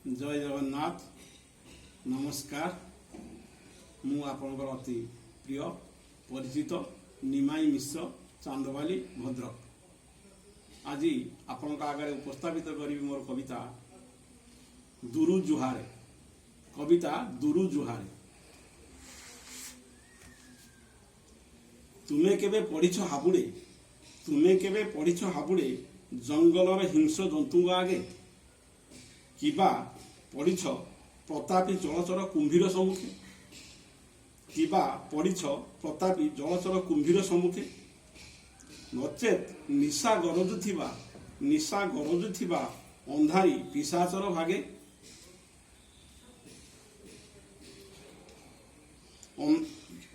जय जगन्नाथ नमस्कार मु आपनकर अति प्रिय परिचित निमाई मिश्र चांदवाली भद्रक आज आपण आगे उपस्थापित करी मोर कविता दुरु जुहारे। कविता दुरु जुहारे। तुमे केबे पढ़िछ हाबुड़े, तुमे केबे पढ़िछ हाबुड़े जंगलर हिंस जंतु आगे किबा पढ़िछ प्रतापी जलचर कुंभीर सम्मुखे, किबा पढ़िछ प्रतापी जलचर कुंभीर सम्मुखे नचेत निशा गरजुथिबा अंधारी पिशाचर भागे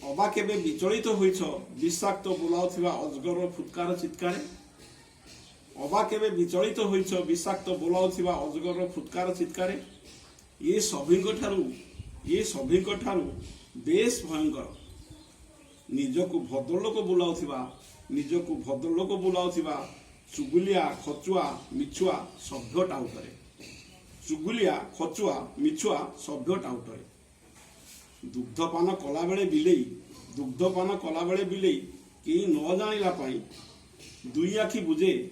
अबा केबे विचलित होइछ विषाक्त बोलाउथिबा अजगर फुटकार चित्कारे, अबा केबे विचलित होइछ विषाक्त बोलाउथिबा अजगर फुटकार चित्कारे। ये सभी ठारू बेस भयंकर निजको भद्रलोक बुलाउथिबा चुगुलिया खचुआ मिछुआ सभ्य टाउटरे, चुगुलिया खचुआ मिछुआ सभ्य टाउटरे। दुग्धपान कला बेले बिलेई केही न जानिला पाई दुई आखि बुझे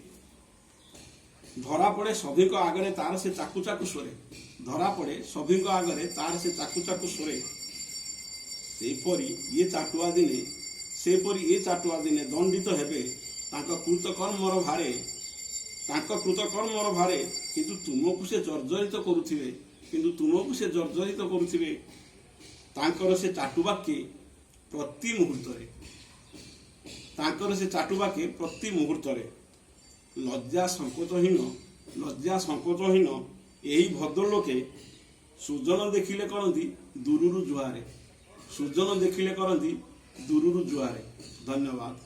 धरा पड़े सभी आगे तार से चाकू चाकू स्वरे, धरा पड़े सभी आगे तार से चाकू चाकू स्वरे। सेपरी ये चाटुआ दिने दंडित हेबे तांका कृतकर्मर भारे किंतु तुमको से जर्जरित करुथिबे तांकर से चाटुबाके प्रति मुहूर्त लज्जा संकोचहीन यही भद्रलोके सुजन देखिले करंती दुरुरु जुहारे, सुजन देखिले करंती दुरुरु जुहारे। धन्यवाद।